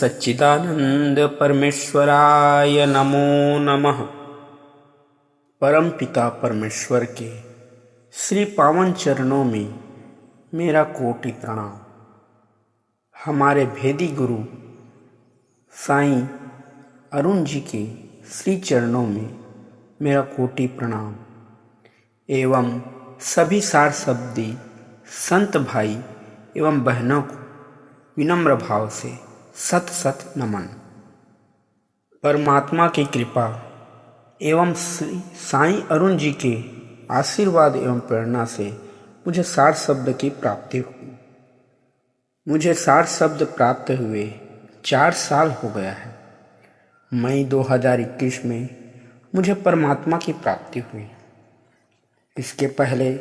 सच्चिदानंद परमेश्वराय नमो नमः। परम पिता परमेश्वर के श्री पावन चरणों में मेरा कोटि प्रणाम। हमारे भेदी गुरु साईं अरुण जी के श्री चरणों में मेरा कोटि प्रणाम एवं सभी सार शब्दी संत भाई एवं बहनों को विनम्र भाव से सत सत नमन। परमात्मा की कृपा एवं श्री साईं अरुण जी के आशीर्वाद एवं प्रेरणा से मुझे सार शब्द की प्राप्ति हुई। मुझे सार शब्द प्राप्त हुए 4 साल हो गया है। मई 2021 में मुझे परमात्मा की प्राप्ति हुई। इसके पहले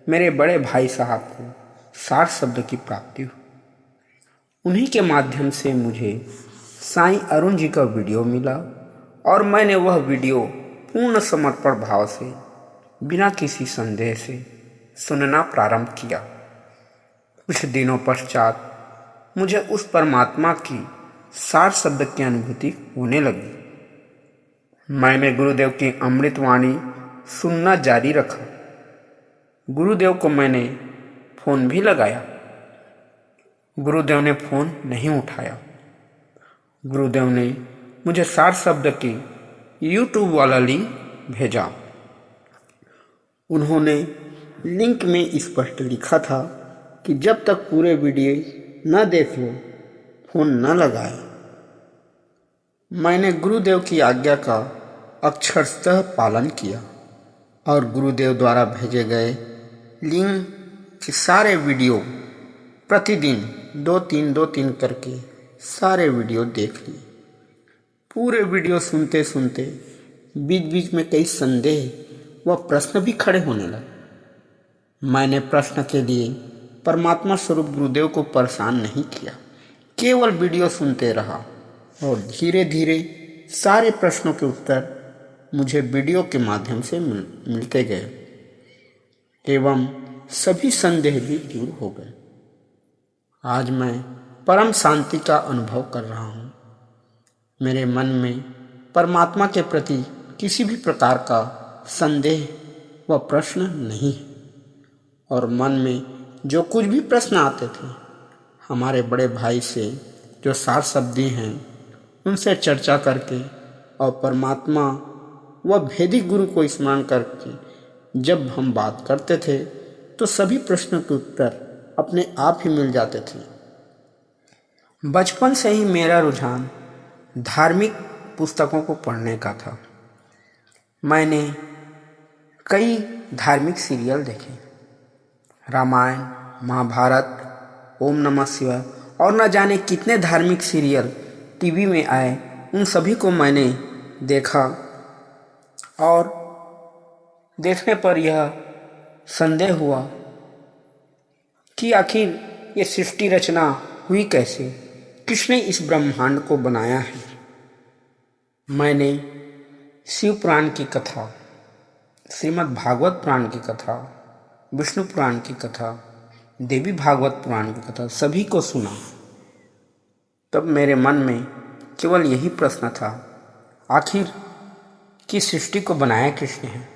मेरे बड़े भाई साहब को सार शब्द की प्राप्ति हुई। उन्हीं के माध्यम से मुझे साईं अरुण जी का वीडियो मिला और मैंने वह वीडियो पूर्ण समर्पण भाव से बिना किसी संदेह से सुनना प्रारंभ किया। कुछ दिनों पश्चात मुझे उस परमात्मा की सार शब्द की अनुभूति होने लगी। मैंने गुरुदेव की अमृतवाणी सुनना जारी रखा। गुरुदेव को मैंने फोन भी लगाया। गुरुदेव ने फोन नहीं उठाया। गुरुदेव ने मुझे सार शब्द की YouTube वाला लिंक भेजा। उन्होंने लिंक में स्पष्ट लिखा था कि जब तक पूरे वीडियो न देख लो फोन न लगाए। मैंने गुरुदेव की आज्ञा का अक्षरशः पालन किया और गुरुदेव द्वारा भेजे गए लिंक के सारे वीडियो प्रतिदिन 2-3 करके सारे वीडियो देख लिए। पूरे वीडियो सुनते सुनते बीच बीच में कई संदेह व प्रश्न भी खड़े होने लगे। मैंने प्रश्न के लिए परमात्मा स्वरूप गुरुदेव को परेशान नहीं किया, केवल वीडियो सुनते रहा और धीरे धीरे सारे प्रश्नों के उत्तर मुझे वीडियो के माध्यम से मिलते गए एवं सभी संदेह भी दूर हो गए। आज मैं परम शांति का अनुभव कर रहा हूँ। मेरे मन में परमात्मा के प्रति किसी भी प्रकार का संदेह व प्रश्न नहीं है और मन में जो कुछ भी प्रश्न आते थे हमारे बड़े भाई से जो सार शब्दी हैं उनसे चर्चा करके और परमात्मा व भेदी गुरु को स्मरण करके जब हम बात करते थे तो सभी प्रश्नों के उत्तर अपने आप ही मिल जाते थे। बचपन से ही मेरा रुझान धार्मिक पुस्तकों को पढ़ने का था। मैंने कई धार्मिक सीरियल देखे, रामायण, महाभारत, ओम नमः शिवाय और न जाने कितने धार्मिक सीरियल टीवी में आए। उन सभी को मैंने देखा और देखने पर यह संदेह हुआ कि आखिर ये सृष्टि रचना हुई कैसे, किसने इस ब्रह्मांड को बनाया है। मैंने शिव पुराण की कथा, श्रीमद् भागवत पुराण की कथा, विष्णु पुराण की कथा, देवी भागवत पुराण की कथा सभी को सुना। तब मेरे मन में केवल यही प्रश्न था, आखिर कि सृष्टि को बनाया किसने है?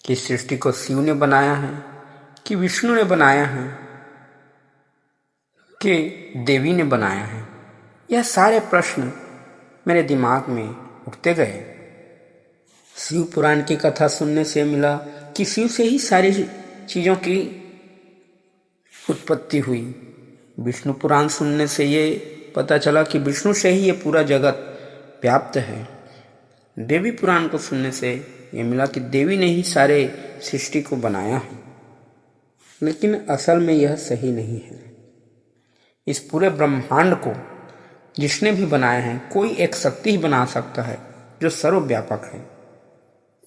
कि सृष्टि को शिव ने बनाया है कि विष्णु ने बनाया है कि देवी ने बनाया है? यह सारे प्रश्न मेरे दिमाग में उठते गए। शिव पुराण की कथा सुनने से मिला कि शिव से ही सारी चीज़ों की उत्पत्ति हुई। विष्णु पुराण सुनने से ये पता चला कि विष्णु से ही ये पूरा जगत व्याप्त है। देवी पुराण को सुनने से ये मिला कि देवी ने ही सारे सृष्टि को बनाया है। लेकिन असल में यह सही नहीं है। इस पूरे ब्रह्मांड को जिसने भी बनाया है कोई एक शक्ति ही बना सकता है जो सर्वव्यापक है,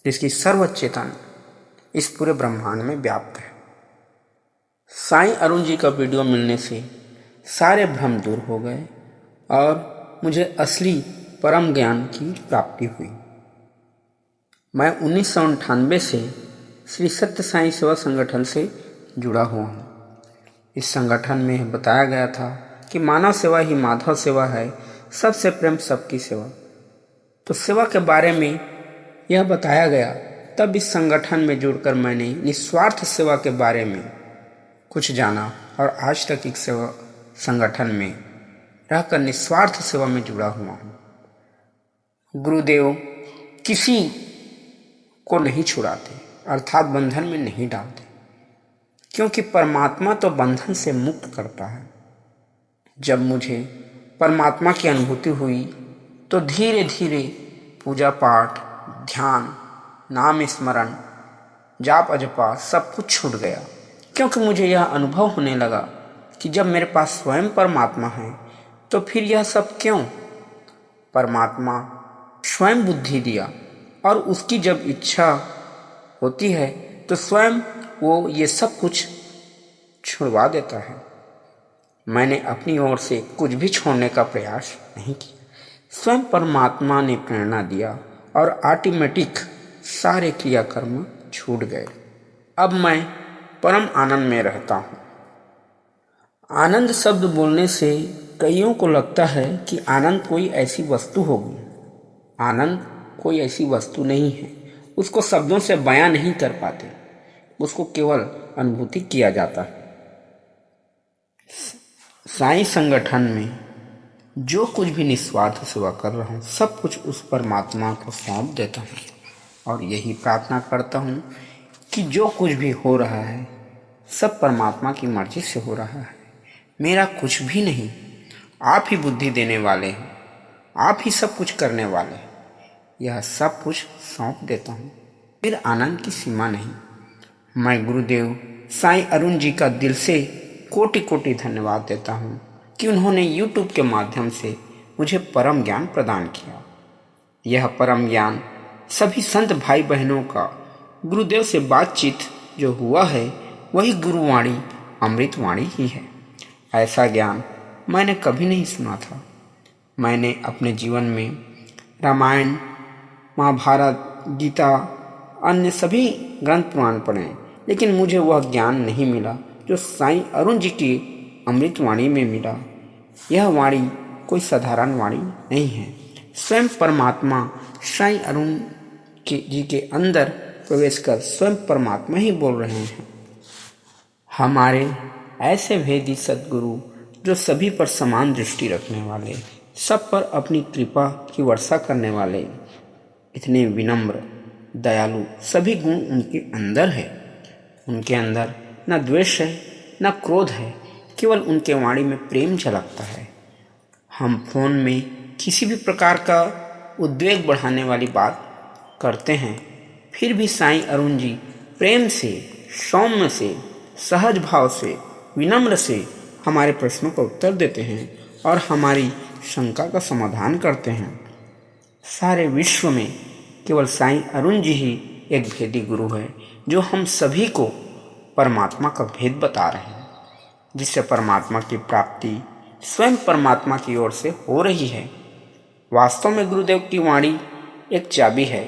जिसकी सर्वचेतन इस पूरे ब्रह्मांड में व्याप्त है। साईं अरुण जी का वीडियो मिलने से सारे भ्रम दूर हो गए और मुझे असली परम ज्ञान की प्राप्ति हुई। मैं 1998 से श्री सत्य साईं सेवा संगठन से जुड़ा हुआ हूँ। इस संगठन में बताया गया था कि मानव सेवा ही माधव सेवा है, सबसे प्रेम सबकी सेवा। तो सेवा के बारे में यह बताया गया। तब इस संगठन में जुड़कर मैंने निस्वार्थ सेवा के बारे में कुछ जाना और आज तक एक सेवा संगठन में रहकर निस्वार्थ सेवा में जुड़ा हुआ हूँ। गुरुदेव किसी को नहीं छुड़ाते अर्थात बंधन में नहीं डालते, क्योंकि परमात्मा तो बंधन से मुक्त करता है। जब मुझे परमात्मा की अनुभूति हुई तो धीरे धीरे पूजा पाठ, ध्यान, नाम स्मरण, जाप अजपा सब कुछ छूट गया, क्योंकि मुझे यह अनुभव होने लगा कि जब मेरे पास स्वयं परमात्मा है तो फिर यह सब क्यों। परमात्मा स्वयं बुद्धि दिया और उसकी जब इच्छा होती है तो स्वयं वो ये सब कुछ छुड़वा देता है। मैंने अपनी ओर से कुछ भी छोड़ने का प्रयास नहीं किया, स्वयं परमात्मा ने प्रेरणा दिया और ऑटोमेटिक सारे क्रियाकर्म छूट गए। अब मैं परम आनंद में रहता हूँ। आनंद शब्द बोलने से कईयों को लगता है कि आनंद कोई ऐसी वस्तु होगी। आनंद कोई ऐसी वस्तु नहीं है, उसको शब्दों से बयां नहीं कर पाते, उसको केवल अनुभूति किया जाता है। साईं संगठन में जो कुछ भी निस्वार्थ सेवा कर रहा हूँ सब कुछ उस परमात्मा को सौंप देता हूँ और यही प्रार्थना करता हूँ कि जो कुछ भी हो रहा है सब परमात्मा की मर्जी से हो रहा है। मेरा कुछ भी नहीं, आप ही बुद्धि देने वाले हैं, आप ही सब कुछ करने वाले हैं। यह सब कुछ सौंप देता हूँ, फिर आनंद की सीमा नहीं। मैं गुरुदेव साईं अरुण जी का दिल से कोटि कोटि धन्यवाद देता हूँ कि उन्होंने YouTube के माध्यम से मुझे परम ज्ञान प्रदान किया। यह परम ज्ञान सभी संत भाई बहनों का गुरुदेव से बातचीत जो हुआ है वही गुरुवाणी अमृतवाणी ही है। ऐसा ज्ञान मैंने कभी नहीं सुना था। मैंने अपने जीवन में रामायण, महाभारत, गीता, अन्य सभी ग्रंथ पुराण पढ़े, लेकिन मुझे वह ज्ञान नहीं मिला जो साईं अरुण जी की अमृतवाणी में मिला। यह वाणी कोई साधारण वाणी नहीं है। स्वयं परमात्मा साईं अरुण जी के अंदर प्रवेश कर स्वयं परमात्मा ही बोल रहे हैं। हमारे ऐसे भेदी सद्गुरु जो सभी पर समान दृष्टि रखने वाले, सब पर अपनी कृपा की वर्षा करने वाले, इतने विनम्र, दयालु, सभी गुण उनके अंदर है। उनके अंदर न द्वेष है न क्रोध है, केवल उनके वाणी में प्रेम झलकता है। हम फोन में किसी भी प्रकार का उद्वेग बढ़ाने वाली बात करते हैं, फिर भी साईं अरुण जी प्रेम से, सौम्य से, सहज भाव से, विनम्र से हमारे प्रश्नों का उत्तर देते हैं और हमारी शंका का समाधान करते हैं। सारे विश्व में केवल साईं अरुण जी ही एक भेदी गुरु है जो हम सभी को परमात्मा का भेद बता रहे हैं, जिससे परमात्मा की प्राप्ति स्वयं परमात्मा की ओर से हो रही है। वास्तव में गुरुदेव की वाणी एक चाबी है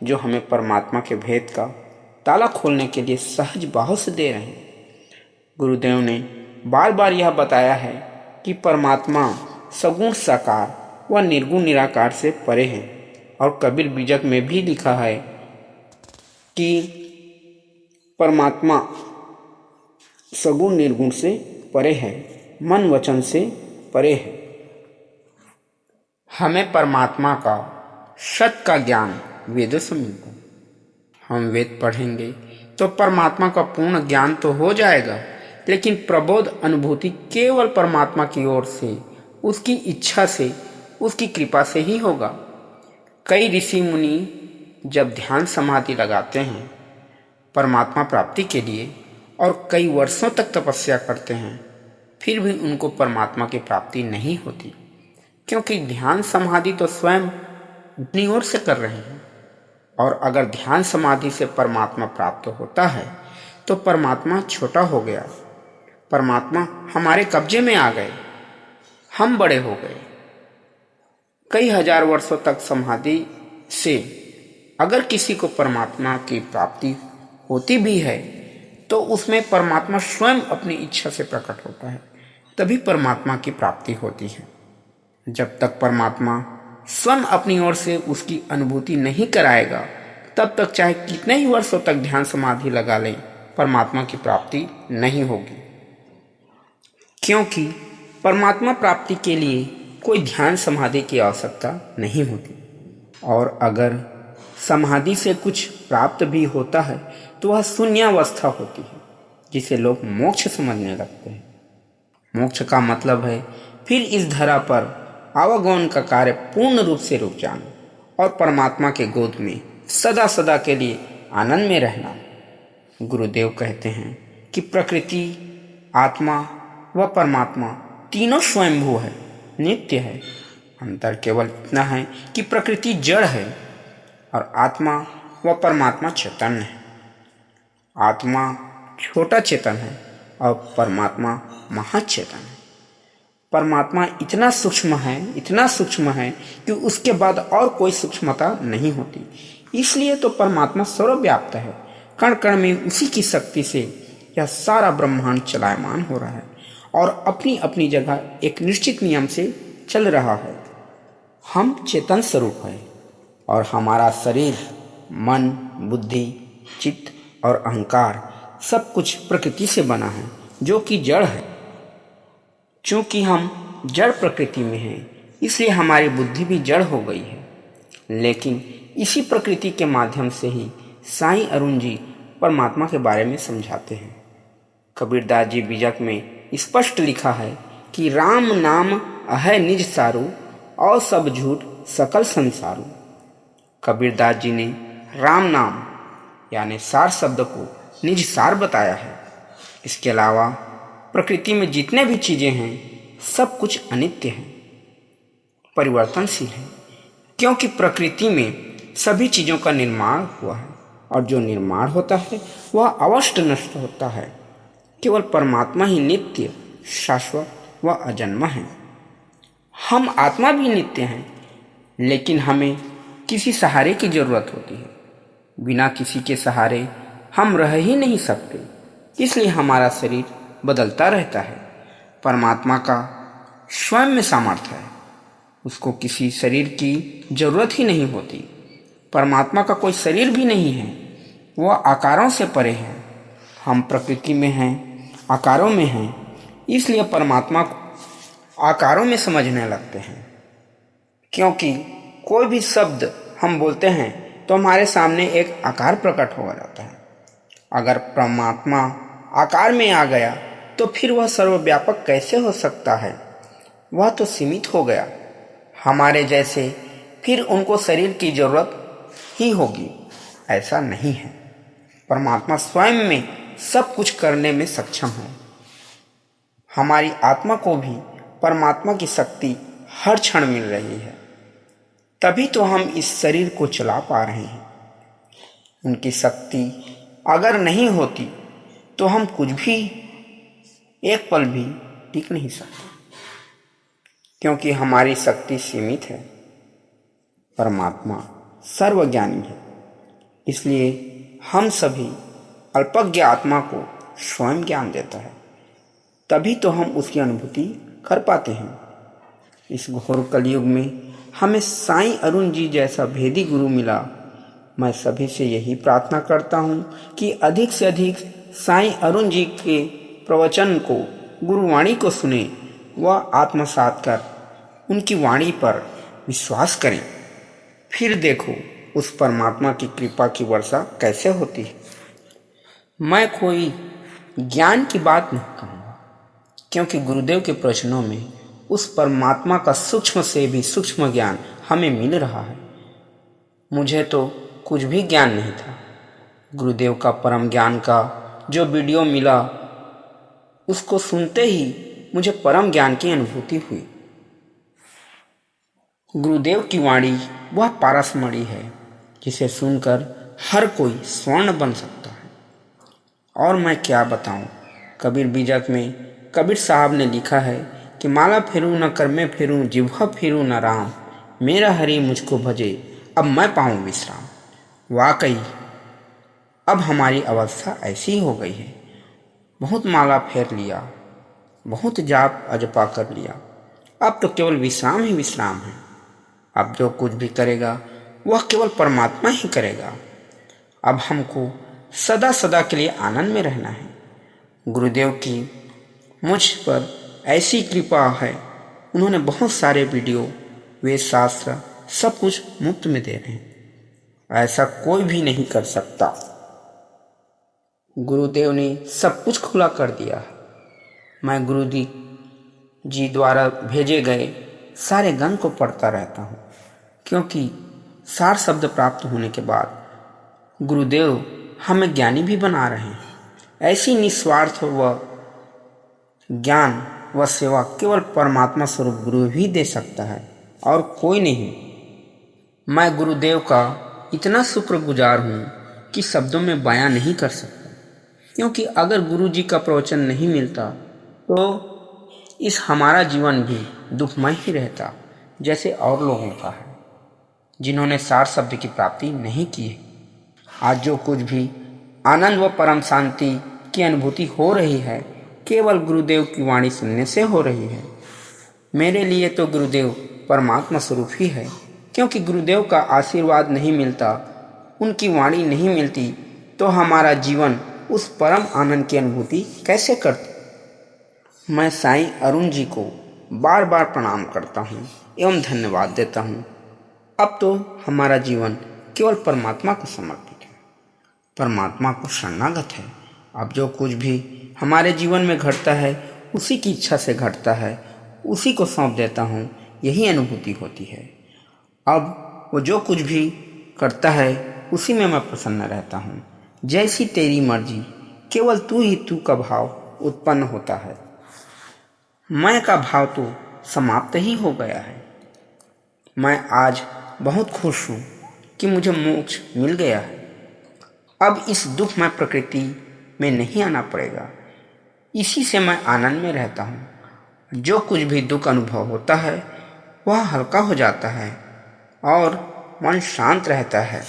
जो हमें परमात्मा के भेद का ताला खोलने के लिए सहज भाव से दे रहे हैं। गुरुदेव ने बार बार यह बताया है कि परमात्मा सगुण साकार व निर्गुण निराकार से परे है, और कबीर बीजक में भी लिखा है कि परमात्मा सगुण निर्गुण से परे है, मन वचन से परे है। हमें परमात्मा का सत्य का ज्ञान वेदों से मिलता है। हम वेद पढ़ेंगे तो परमात्मा का पूर्ण ज्ञान तो हो जाएगा, लेकिन प्रबोध अनुभूति केवल परमात्मा की ओर से, उसकी इच्छा से, उसकी कृपा से ही होगा। कई ऋषि मुनि जब ध्यान समाधि लगाते हैं परमात्मा प्राप्ति के लिए और कई वर्षों तक तपस्या करते हैं, फिर भी उनको परमात्मा की प्राप्ति नहीं होती, क्योंकि ध्यान समाधि तो स्वयं अपनी ओर से कर रहे हैं। और अगर ध्यान समाधि से परमात्मा प्राप्त होता है तो परमात्मा छोटा हो गया, परमात्मा हमारे कब्जे में आ गए, हम बड़े हो गए। कई हजार वर्षों तक समाधि से अगर किसी को परमात्मा की प्राप्ति होती भी है तो उसमें परमात्मा स्वयं अपनी इच्छा से प्रकट होता है, तभी परमात्मा की प्राप्ति होती है। जब तक परमात्मा स्वयं अपनी ओर से उसकी अनुभूति नहीं कराएगा, तब तक चाहे कितने ही वर्षों तक ध्यान समाधि लगा लें, परमात्मा की प्राप्ति नहीं होगी। क्योंकि परमात्मा प्राप्ति के लिए कोई ध्यान समाधि की आवश्यकता नहीं होती, और अगर समाधि से कुछ प्राप्त भी होता है तो वह शून्यावस्था होती है, जिसे लोग मोक्ष समझने लगते हैं। मोक्ष का मतलब है फिर इस धरा पर आवागमन का कार्य पूर्ण रूप से रुक जाना और परमात्मा के गोद में सदा सदा के लिए आनंद में रहना। गुरुदेव कहते हैं कि प्रकृति, आत्मा व परमात्मा तीनों स्वयंभू है, नित्य है। अंतर केवल इतना है कि प्रकृति जड़ है और आत्मा व परमात्मा चैतन्य है। आत्मा छोटा चेतन है और परमात्मा महाचेतन है। परमात्मा इतना सूक्ष्म है कि उसके बाद और कोई सूक्ष्मता नहीं होती। इसलिए तो परमात्मा सर्वव्याप्त है। कण कण में उसी की शक्ति से यह सारा ब्रह्मांड चलायमान हो रहा है और अपनी अपनी जगह एक निश्चित नियम से चल रहा है। हम चेतन स्वरूप है और हमारा शरीर, मन, बुद्धि, चित्त और अहंकार सब कुछ प्रकृति से बना है, जो कि जड़ है। चूँकि हम जड़ प्रकृति में हैं, इसलिए हमारी बुद्धि भी जड़ हो गई है। लेकिन इसी प्रकृति के माध्यम से ही साईं अरुण जी परमात्मा के बारे में समझाते हैं। कबीरदास जी बीजक में स्पष्ट लिखा है कि राम नाम अहै निज सारू और सब झूठ सकल संसारू। कबीरदास जी ने राम नाम यानी सार शब्द को निज सार बताया है। इसके अलावा प्रकृति में जितने भी चीज़ें हैं सब कुछ अनित्य है, परिवर्तनशील है, क्योंकि प्रकृति में सभी चीज़ों का निर्माण हुआ है और जो निर्माण होता है वह अवश्य नष्ट होता है। केवल परमात्मा ही नित्य, शाश्वत व अजन्मा है। हम आत्मा भी नित्य हैं, लेकिन हमें किसी सहारे की जरूरत होती है। बिना किसी के सहारे हम रह ही नहीं सकते, इसलिए हमारा शरीर बदलता रहता है। परमात्मा का स्वयं में सामर्थ्य है, उसको किसी शरीर की जरूरत ही नहीं होती। परमात्मा का कोई शरीर भी नहीं है, वह आकारों से परे है। हम प्रकृति में हैं, आकारों में हैं, इसलिए परमात्मा को आकारों में समझने लगते हैं। क्योंकि कोई भी शब्द हम बोलते हैं तो हमारे सामने एक आकार प्रकट हो जाता है। अगर परमात्मा आकार में आ गया तो फिर वह सर्वव्यापक कैसे हो सकता है? वह तो सीमित हो गया। हमारे जैसे फिर उनको शरीर की जरूरत ही होगी, ऐसा नहीं है। परमात्मा स्वयं में सब कुछ करने में सक्षम है। हमारी आत्मा को भी परमात्मा की शक्ति हर क्षण मिल रही है, तभी तो हम इस शरीर को चला पा रहे हैं। उनकी शक्ति अगर नहीं होती तो हम कुछ भी एक पल भी टिक नहीं सकते, क्योंकि हमारी शक्ति सीमित है। परमात्मा सर्वज्ञानी है, इसलिए हम सभी अल्पज्ञ आत्मा को स्वयं ज्ञान देता है, तभी तो हम उसकी अनुभूति कर पाते हैं। इस घोर कलयुग में हमें साईं अरुण जी जैसा भेदी गुरु मिला। मैं सभी से यही प्रार्थना करता हूँ कि अधिक से अधिक साईं अरुण जी के प्रवचन को, गुरुवाणी को सुने व आत्मसात कर उनकी वाणी पर विश्वास करें। फिर देखो उस परमात्मा की कृपा की वर्षा कैसे होती है। मैं कोई ज्ञान की बात नहीं कहूँगा, क्योंकि गुरुदेव के प्रवचनों में उस परमात्मा का सूक्ष्म से भी सूक्ष्म ज्ञान हमें मिल रहा है। मुझे तो कुछ भी ज्ञान नहीं था। गुरुदेव का परम ज्ञान का जो वीडियो मिला, उसको सुनते ही मुझे परम ज्ञान की अनुभूति हुई। गुरुदेव की वाणी वह पारसमणि है जिसे सुनकर हर कोई स्वर्ण बन सकता है। और मैं क्या बताऊं, कबीर बीजक में कबीर साहब ने लिखा है कि माला फेरूं न कर में फेरूं, जिह्वा फेरूं न राम, मेरा हरि मुझको भजे, अब मैं पाऊं विश्राम। वाकई अब हमारी अवस्था ऐसी हो गई है। बहुत माला फेर लिया, बहुत जाप अजपा कर लिया, अब तो केवल विश्राम ही विश्राम है। अब जो कुछ भी करेगा वह केवल परमात्मा ही करेगा। अब हमको सदा सदा के लिए आनंद में रहना है। गुरुदेव की मुझ पर ऐसी कृपा है, उन्होंने बहुत सारे वीडियो, वेद शास्त्र सब कुछ मुफ्त में दे रहे हैं। ऐसा कोई भी नहीं कर सकता। गुरुदेव ने सब कुछ खुला कर दिया है। मैं गुरुदेव जी द्वारा भेजे गए सारे ग्रंथ को पढ़ता रहता हूँ, क्योंकि सार शब्द प्राप्त होने के बाद गुरुदेव हमें ज्ञानी भी बना रहे हैं। ऐसी निस्वार्थ व ज्ञान व सेवा केवल परमात्मा स्वरूप गुरु ही दे सकता है और कोई नहीं। मैं गुरुदेव का इतना शुक्रगुजार हूँ कि शब्दों में बयां नहीं कर सकता, क्योंकि अगर गुरु जी का प्रवचन नहीं मिलता तो इस हमारा जीवन भी दुखमय ही रहता, जैसे और लोगों का है जिन्होंने सार शब्द की प्राप्ति नहीं की है। आज जो कुछ भी आनंद व परम शांति की अनुभूति हो रही है, केवल गुरुदेव की वाणी सुनने से हो रही है। मेरे लिए तो गुरुदेव परमात्मा स्वरूप ही है, क्योंकि गुरुदेव का आशीर्वाद नहीं मिलता, उनकी वाणी नहीं मिलती तो हमारा जीवन उस परम आनंद की अनुभूति कैसे करता। मैं साईं अरुण जी को बार बार प्रणाम करता हूँ एवं धन्यवाद देता हूँ। अब तो हमारा जीवन केवल परमात्मा को समर्पित है, परमात्मा को शरणागत है। अब जो कुछ भी हमारे जीवन में घटता है उसी की इच्छा से घटता है, उसी को सौंप देता हूँ, यही अनुभूति होती है। अब वो जो कुछ भी करता है उसी में मैं प्रसन्न रहता हूँ। जैसी तेरी मर्जी, केवल तू ही तू का भाव उत्पन्न होता है। मैं का भाव तो समाप्त ही हो गया है। मैं आज बहुत खुश हूँ कि मुझे मोक्ष मिल गया है। अब इस दुखमय प्रकृति में नहीं आना पड़ेगा, इसी से मैं आनंद में रहता हूँ। जो कुछ भी दुख अनुभव होता है वह हल्का हो जाता है और मन शांत रहता है।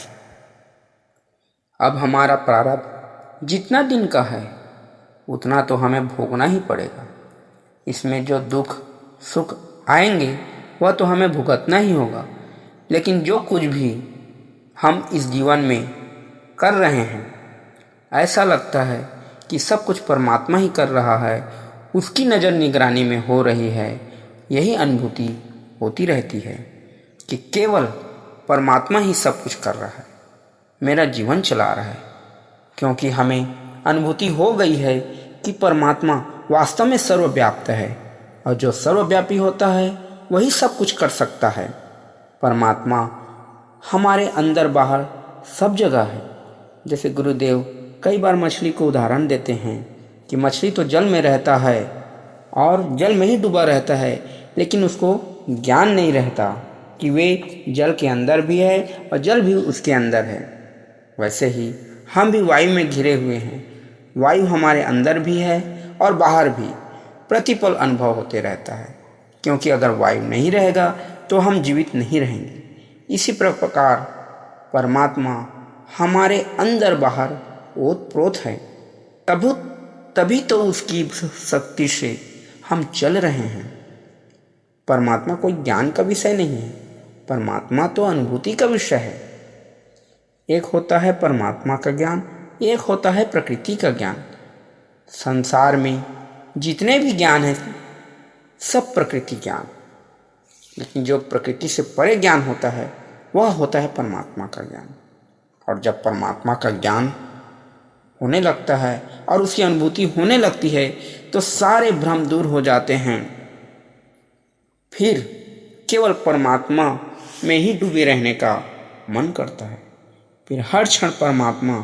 अब हमारा प्रारब्ध जितना दिन का है उतना तो हमें भोगना ही पड़ेगा। इसमें जो दुख सुख आएंगे वह तो हमें भुगतना ही होगा, लेकिन जो कुछ भी हम इस जीवन में कर रहे हैं ऐसा लगता है कि सब कुछ परमात्मा ही कर रहा है, उसकी नज़र निगरानी में हो रही है। यही अनुभूति होती रहती है कि केवल परमात्मा ही सब कुछ कर रहा है, मेरा जीवन चला रहा है। क्योंकि हमें अनुभूति हो गई है कि परमात्मा वास्तव में सर्वव्याप्त है, और जो सर्वव्यापी होता है वही सब कुछ कर सकता है। परमात्मा हमारे अंदर बाहर सब जगह है। जैसे गुरुदेव कई बार मछली को उदाहरण देते हैं कि मछली तो जल में रहता है और जल में ही डूबा रहता है, लेकिन उसको ज्ञान नहीं रहता कि वे जल के अंदर भी है और जल भी उसके अंदर है। वैसे ही हम भी वायु में घिरे हुए हैं, वायु हमारे अंदर भी है और बाहर भी, प्रतिपल अनुभव होते रहता है। क्योंकि अगर वायु नहीं रहेगा तो हम जीवित नहीं रहेंगे। इसी प्रकार परमात्मा हमारे अंदर बाहर ओतप्रोत है, तभी तो उसकी शक्ति से हम चल रहे हैं। परमात्मा कोई ज्ञान का विषय नहीं है, परमात्मा तो अनुभूति का विषय है। एक होता है परमात्मा का ज्ञान, एक होता है प्रकृति का ज्ञान। संसार में जितने भी ज्ञान हैं सब प्रकृति ज्ञान, लेकिन जो प्रकृति से परे ज्ञान होता है वह होता है परमात्मा का ज्ञान। और जब परमात्मा का ज्ञान होने लगता है और उसकी अनुभूति होने लगती है तो सारे भ्रम दूर हो जाते हैं। फिर केवल परमात्मा में ही डूबे रहने का मन करता है। फिर हर क्षण परमात्मा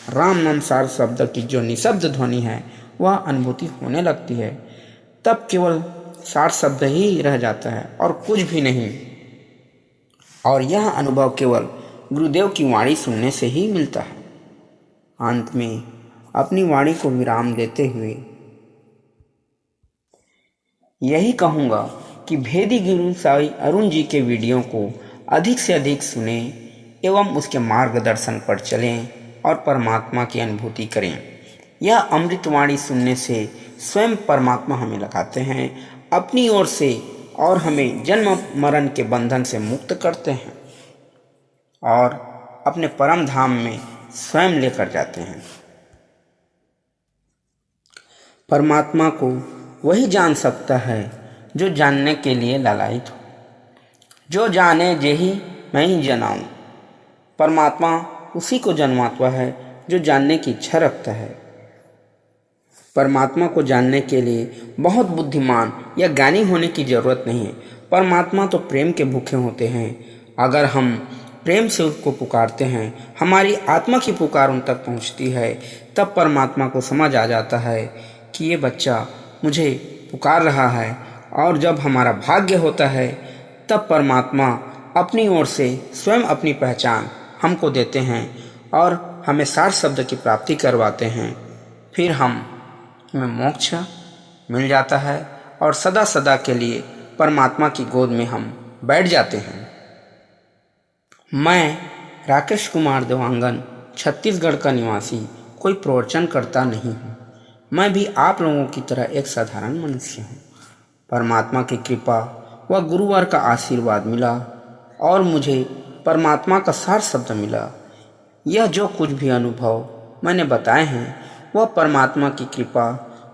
राम नाम सार शब्द की जो निशब्द ध्वनि है वह अनुभूति होने लगती है। तब केवल सार शब्द ही रह जाता है और कुछ भी नहीं। और यह अनुभव केवल गुरुदेव की वाणी सुनने से ही मिलता है। अंत में अपनी वाणी को विराम देते हुए यही कहूँगा कि भेदी गुरु साईं अरुण जी के वीडियो को अधिक से अधिक सुने एवं उसके मार्गदर्शन पर चलें और परमात्मा की अनुभूति करें। यह अमृतवाणी सुनने से स्वयं परमात्मा हमें लगाते हैं अपनी ओर से और हमें जन्म मरण के बंधन से मुक्त करते हैं और अपने परम धाम में स्वयं लेकर जाते हैं। परमात्मा को वही जान सकता है जो जानने के लिए लालायित हो। जो जाने जेहि मैं ही जनाऊं। परमात्मा उसी को जन्मात्मा है जो जानने की इच्छा रखता है। परमात्मा को जानने के लिए बहुत बुद्धिमान या ज्ञानी होने की जरूरत नहीं है। परमात्मा तो प्रेम के भूखे होते हैं। अगर हम प्रेम से उसको पुकारते हैं, हमारी आत्मा की पुकार उन तक पहुंचती है, तब परमात्मा को समझ आ जाता है कि ये बच्चा मुझे पुकार रहा है। और जब हमारा भाग्य होता है, तब परमात्मा अपनी ओर से स्वयं अपनी पहचान हमको देते हैं और हमें 60 शब्द की प्राप्ति करवाते हैं। फिर हमें मोक्ष मिल जाता है और सदा सदा के लिए परमात्मा की गोद में हम बैठ जाते हैं। मैं राकेश कुमार देवांगन छत्तीसगढ़ का निवासी कोई प्रवचन करता नहीं हूँ। मैं भी आप लोगों की तरह एक साधारण मनुष्य हूँ। परमात्मा की कृपा व गुरुवार का आशीर्वाद मिला और मुझे परमात्मा का 60 शब्द मिला। यह जो कुछ भी अनुभव मैंने बताए हैं, वह परमात्मा की कृपा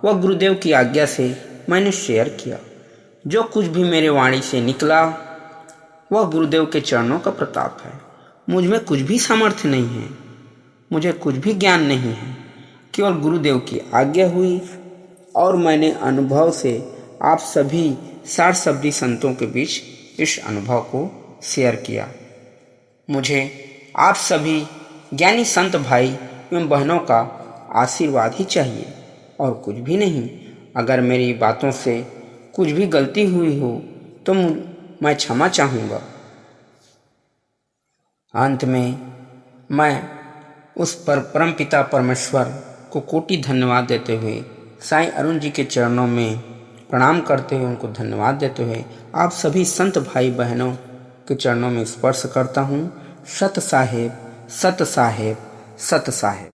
व गुरुदेव की आज्ञा से मैंने शेयर किया। जो कुछ भी मेरे वाणी से निकला, वह गुरुदेव के चरणों का प्रताप है। मुझ में कुछ भी सामर्थ्य नहीं है, मुझे कुछ भी ज्ञान नहीं है, केवल गुरुदेव की आज्ञा हुई और मैंने अनुभव से आप सभी 60 शब्दी संतों के बीच इस अनुभव को शेयर किया। मुझे आप सभी ज्ञानी संत भाई एवं बहनों का आशीर्वाद ही चाहिए और कुछ भी नहीं। अगर मेरी बातों से कुछ भी गलती हुई हो तो मैं क्षमा चाहूँगा। अंत में मैं उस परम पिता परमेश्वर को कोटि धन्यवाद देते हुए साईं अरुण जी के चरणों में प्रणाम करते हुए उनको धन्यवाद देते हुए आप सभी संत भाई बहनों के चरणों में स्पर्श करता हूँ। सत साहेब, सत साहेब, सत साहेब।